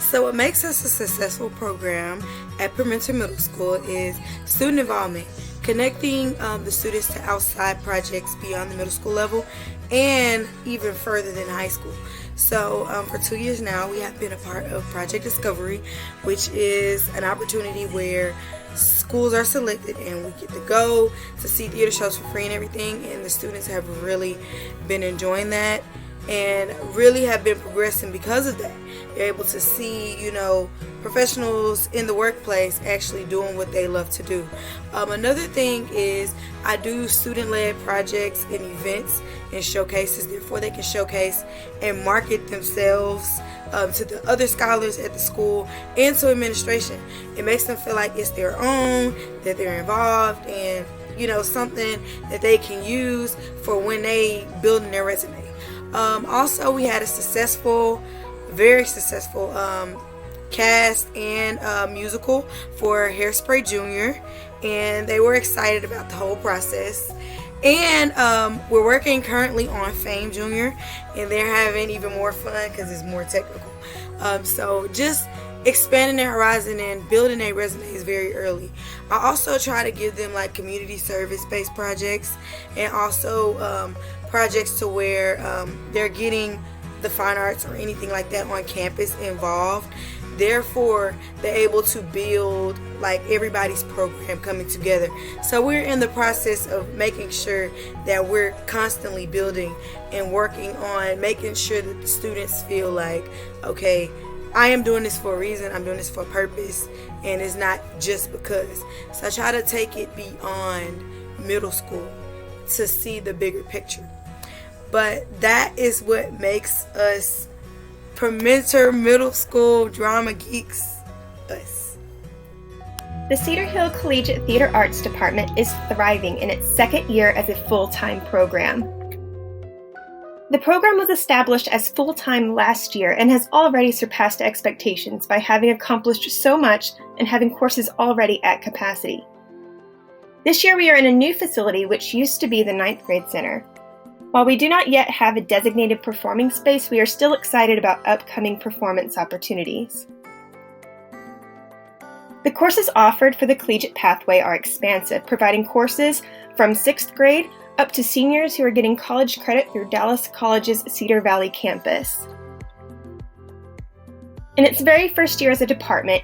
So what makes us a successful program at Permenter Middle School is student involvement, connecting the students to outside projects beyond the middle school level and even further than high school. So for 2 years now, we have been a part of Project Discovery, which is an opportunity where schools are selected and we get to go to see theater shows for free and everything, and the students have really been enjoying that and really have been progressing because of that. You're able to see, professionals in the workplace actually doing what they love to do. Another thing is I do student-led projects and events and showcases, therefore they can showcase and market themselves to the other scholars at the school and to administration. It makes them feel like it's their own, that they're involved, and something that they can use for when they building their resume. Also, we had a very successful cast and musical for Hairspray Junior, and they were excited about the whole process. And we're working currently on Fame Junior, and they're having even more fun because it's more technical. So just expanding their horizon and building their resumes very early. I also try to give them like community service-based projects and also projects to where they're getting the fine arts or anything like that on campus involved. Therefore, they're able to build like everybody's program coming together. So we're in the process of making sure that we're constantly building and working on making sure that the students feel like, okay, I am doing this for a reason, I'm doing this for a purpose, and it's not just because. So I try to take it beyond middle school to see the bigger picture. But that is what makes us Permenter Middle School Drama Geeks us. The Cedar Hill Collegiate Theater Arts Department is thriving in its second year as a full-time program. The program was established as full-time last year and has already surpassed expectations by having accomplished so much and having courses already at capacity. This year we are in a new facility which used to be the 9th grade center. While we do not yet have a designated performing space, we are still excited about upcoming performance opportunities. The courses offered for the collegiate pathway are expansive, providing courses from 6th grade up to seniors who are getting college credit through Dallas College's Cedar Valley campus. In its very first year as a department,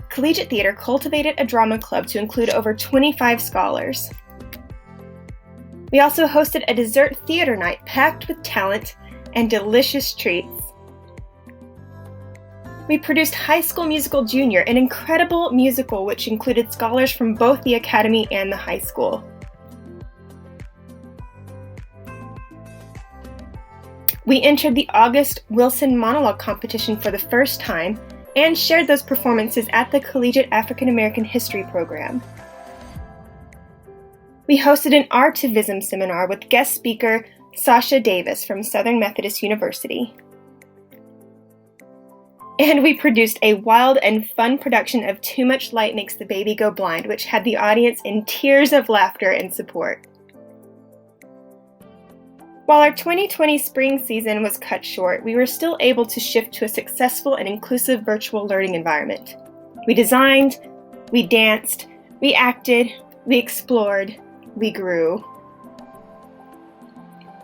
Collegiate Theater cultivated a drama club to include over 25 scholars. We also hosted a dessert theater night packed with talent and delicious treats. We produced High School Musical Junior, an incredible musical which included scholars from both the academy and the high school. We entered the August Wilson Monologue Competition for the first time and shared those performances at the Collegiate African American History program. We hosted an Artivism seminar with guest speaker Sasha Davis from Southern Methodist University. And we produced a wild and fun production of Too Much Light Makes the Baby Go Blind, which had the audience in tears of laughter and support. While our 2020 spring season was cut short, we were still able to shift to a successful and inclusive virtual learning environment. We designed, we danced, we acted, we explored, we grew.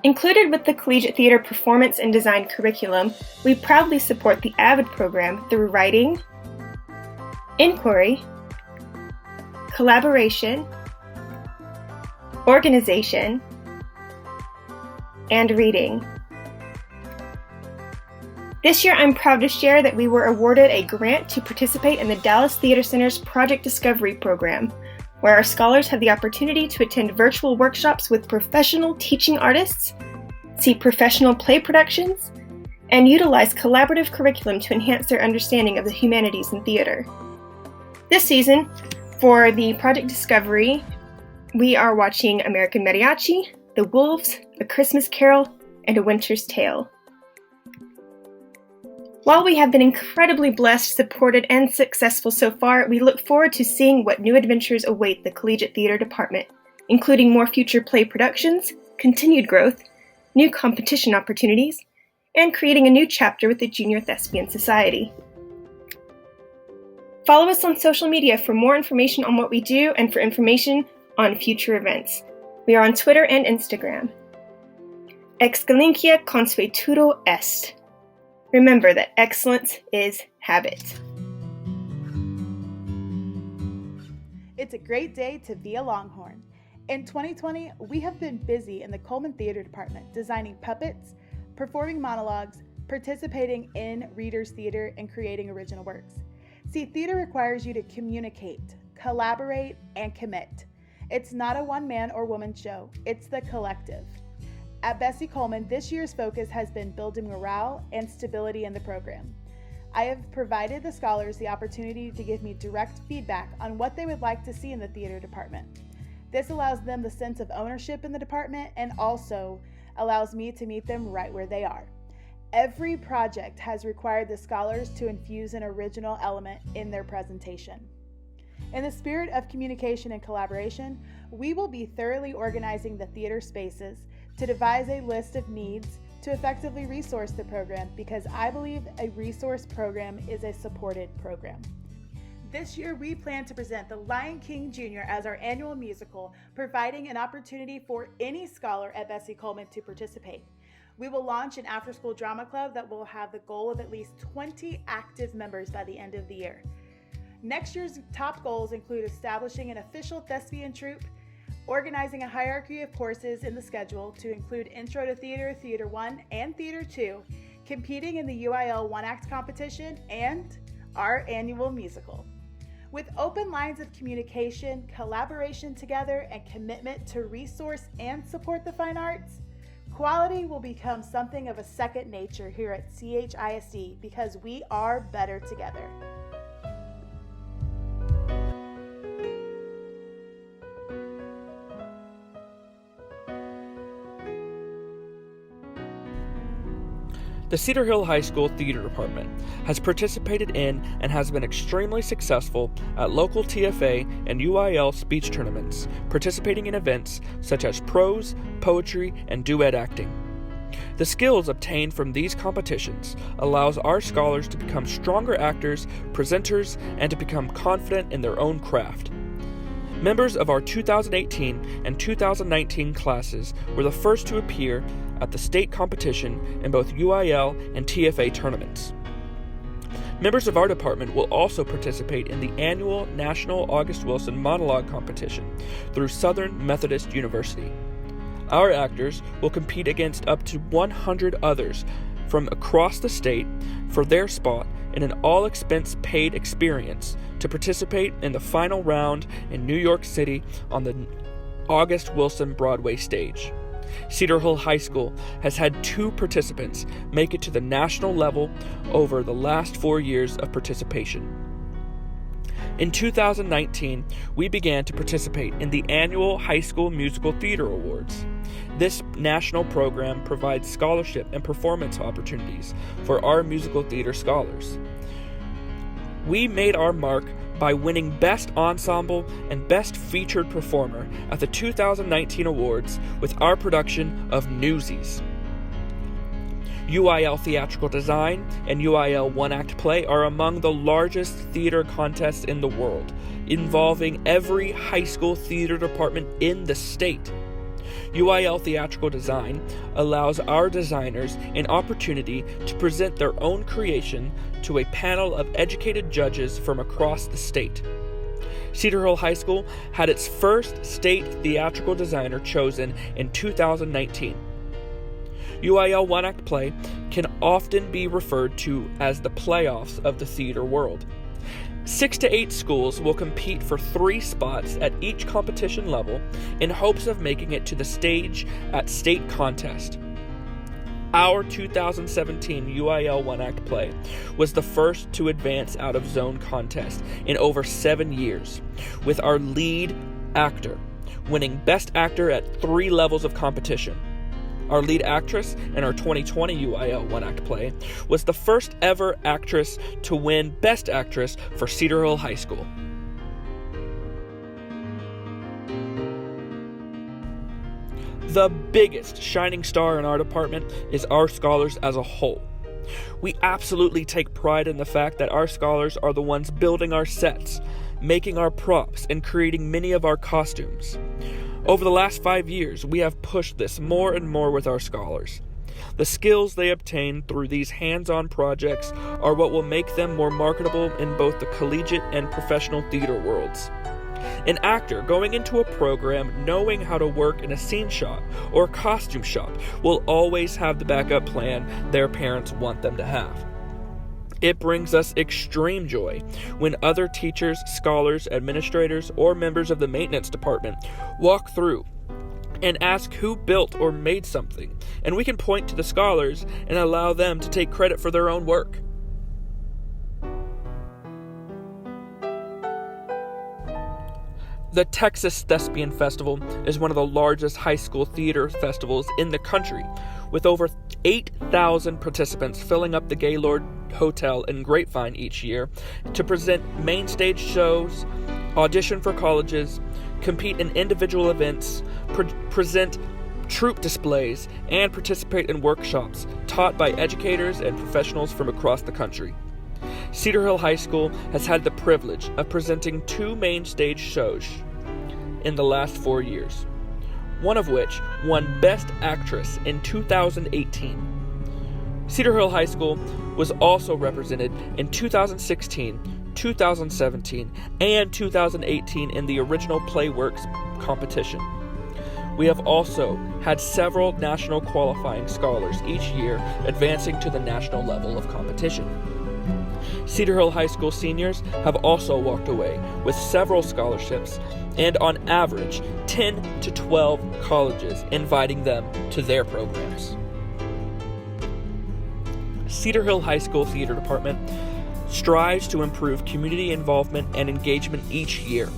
Included with the Collegiate Theater Performance and Design curriculum, we proudly support the AVID program through writing, inquiry, collaboration, organization, and reading. This year, I'm proud to share that we were awarded a grant to participate in the Dallas Theater Center's Project Discovery program, where our scholars have the opportunity to attend virtual workshops with professional teaching artists, see professional play productions, and utilize collaborative curriculum to enhance their understanding of the humanities in theater. This season, for the Project Discovery, we are watching American Mariachi, The Wolves, A Christmas Carol, and A Winter's Tale. While we have been incredibly blessed, supported, and successful so far, we look forward to seeing what new adventures await the Collegiate Theater Department, including more future play productions, continued growth, new competition opportunities, and creating a new chapter with the Junior Thespian Society. Follow us on social media for more information on what we do and for information on future events. We are on Twitter and Instagram. Excelencia consuetudo est. Remember that excellence is habit. It's a great day to be a Longhorn. In 2020, we have been busy in the Coleman Theater Department designing puppets, performing monologues, participating in Reader's Theater, and creating original works. See, theater requires you to communicate, collaborate, and commit. It's not a one-man or woman show, it's the collective. At Bessie Coleman, this year's focus has been building morale and stability in the program. I have provided the scholars the opportunity to give me direct feedback on what they would like to see in the theater department. This allows them the sense of ownership in the department and also allows me to meet them right where they are. Every project has required the scholars to infuse an original element in their presentation. In the spirit of communication and collaboration, we will be thoroughly organizing the theater spaces to devise a list of needs to effectively resource the program, because I believe a resource program is a supported program. This year, we plan to present The Lion King Jr. as our annual musical, providing an opportunity for any scholar at Bessie Coleman to participate. We will launch an after-school drama club that will have the goal of at least 20 active members by the end of the year. Next year's top goals include establishing an official thespian troupe, organizing a hierarchy of courses in the schedule to include Intro to Theater, Theater 1, and Theater 2, competing in the UIL one-act competition, and our annual musical. With open lines of communication, collaboration together, and commitment to resource and support the fine arts, quality will become something of a second nature here at CHISD, because we are better together. The Cedar Hill High School Theater Department has participated in and has been extremely successful at local TFA and UIL speech tournaments, participating in events such as prose, poetry, and duet acting. The skills obtained from these competitions allows our scholars to become stronger actors, presenters, and to become confident in their own craft. Members of our 2018 and 2019 classes were the first to appear at the state competition in both UIL and TFA tournaments. Members of our department will also participate in the annual National August Wilson Monologue Competition through Southern Methodist University. Our actors will compete against up to 100 others from across the state for their spot in an all-expense-paid experience to participate in the final round in New York City on the August Wilson Broadway stage. Cedar Hill High School has had 2 participants make it to the national level over the last 4 years of participation. In 2019, we began to participate in the annual High School Musical Theater Awards. This national program provides scholarship and performance opportunities for our musical theater scholars. We made our mark by winning Best Ensemble and Best Featured Performer at the 2019 awards with our production of Newsies. UIL Theatrical Design and UIL One-Act Play are among the largest theater contests in the world, involving every high school theater department in the state. UIL Theatrical Design allows our designers an opportunity to present their own creation to a panel of educated judges from across the state. Cedar Hill High School had its first state theatrical designer chosen in 2019. UIL One-Act Play can often be referred to as the playoffs of the theater world. 6 to 8 schools will compete for 3 spots at each competition level in hopes of making it to the stage at state contest. Our 2017 UIL One-Act Play was the first to advance out of zone contest in over 7 years, with our lead actor winning Best Actor at 3 levels of competition. Our lead actress in our 2020 UIL One-Act Play was the first ever actress to win Best Actress for Cedar Hill High School. The biggest shining star in our department is our scholars as a whole. We absolutely take pride in the fact that our scholars are the ones building our sets, making our props, and creating many of our costumes. Over the last 5 years, we have pushed this more and more with our scholars. The skills they obtain through these hands-on projects are what will make them more marketable in both the collegiate and professional theater worlds. An actor going into a program knowing how to work in a scene shop or a costume shop will always have the backup plan their parents want them to have. It brings us extreme joy when other teachers, scholars, administrators, or members of the maintenance department walk through and ask who built or made something, and we can point to the scholars and allow them to take credit for their own work. The Texas Thespian Festival is one of the largest high school theater festivals in the country, with over 8,000 participants filling up the Gaylord Hotel in Grapevine each year to present main stage shows, audition for colleges, compete in individual events, present troupe displays, and participate in workshops taught by educators and professionals from across the country. Cedar Hill High School has had the privilege of presenting 2 main stage shows in the last 4 years, one of which won Best Actress in 2018. Cedar Hill High School was also represented in 2016, 2017, and 2018 in the Original Playworks competition. We have also had several national qualifying scholars each year advancing to the national level of competition. Cedar Hill High School seniors have also walked away with several scholarships and on average 10 to 12 colleges inviting them to their programs. Cedar Hill High School Theater Department strives to improve community involvement and engagement each year.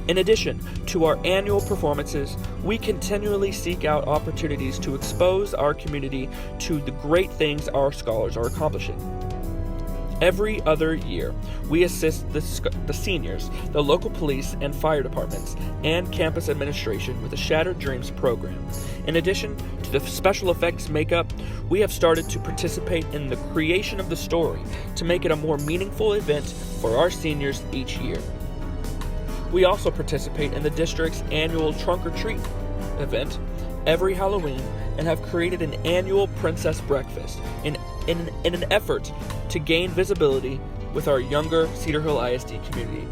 In addition to our annual performances, we continually seek out opportunities to expose our community to the great things our scholars are accomplishing. Every other year, we assist the seniors, the local police and fire departments, and campus administration with the Shattered Dreams program. In addition to the special effects makeup, we have started to participate in the creation of the story to make it a more meaningful event for our seniors each year. We also participate in the district's annual Trunk or Treat event every Halloween and have created an annual Princess Breakfast in an effort to gain visibility with our younger Cedar Hill ISD community.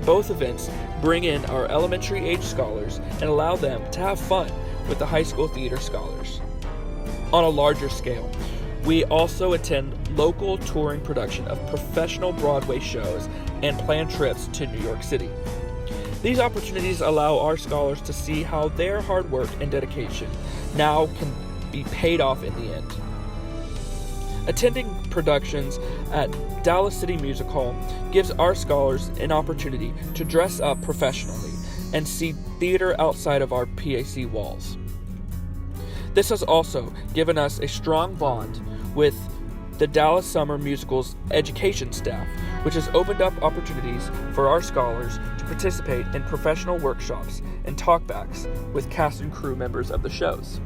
Both events bring in our elementary age scholars and allow them to have fun with the high school theater scholars. On a larger scale, we also attend local touring production of professional Broadway shows and plan trips to New York City. These opportunities allow our scholars to see how their hard work and dedication now can be paid off in the end. Attending productions at Dallas City Music Hall gives our scholars an opportunity to dress up professionally and see theater outside of our PAC walls. This has also given us a strong bond with the Dallas Summer Musical's education staff, which has opened up opportunities for our scholars to participate in professional workshops and talkbacks with cast and crew members of the shows.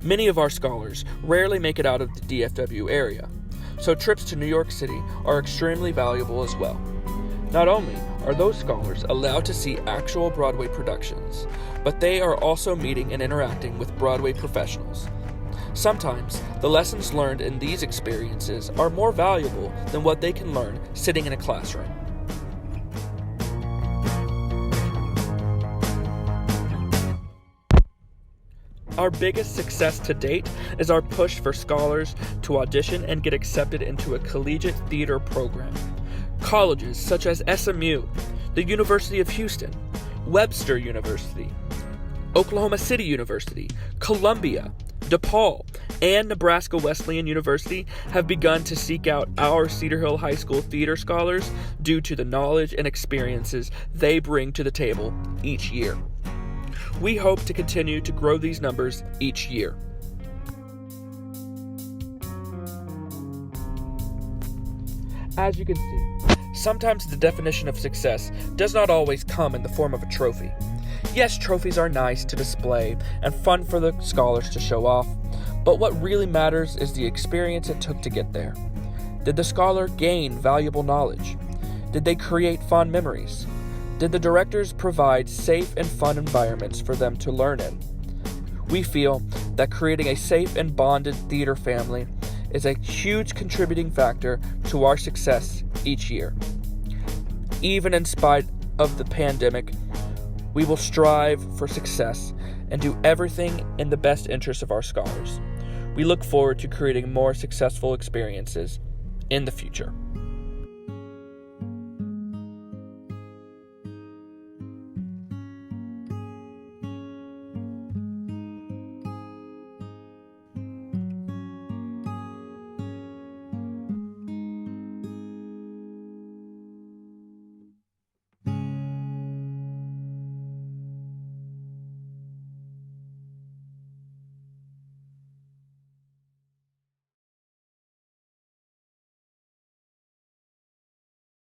Many of our scholars rarely make it out of the DFW area, so trips to New York City are extremely valuable as well. Not only are those scholars allowed to see actual Broadway productions, but they are also meeting and interacting with Broadway professionals. Sometimes, the lessons learned in these experiences are more valuable than what they can learn sitting in a classroom. Our biggest success to date is our push for scholars to audition and get accepted into a collegiate theater program. Colleges such as SMU, the University of Houston, Webster University, Oklahoma City University, Columbia, DePaul, and Nebraska Wesleyan University have begun to seek out our Cedar Hill High School theater scholars due to the knowledge and experiences they bring to the table each year. We hope to continue to grow these numbers each year. As you can see, sometimes the definition of success does not always come in the form of a trophy. Yes, trophies are nice to display and fun for the scholars to show off, But what really matters is the experience it took to get there. Did the scholar gain valuable knowledge? Did they create fond memories? Did the directors provide safe and fun environments for them to learn in? We feel that creating a safe and bonded theater family is a huge contributing factor to our success each year. Even in spite of the pandemic, we will strive for success and do everything in the best interest of our scholars. We look forward to creating more successful experiences in the future.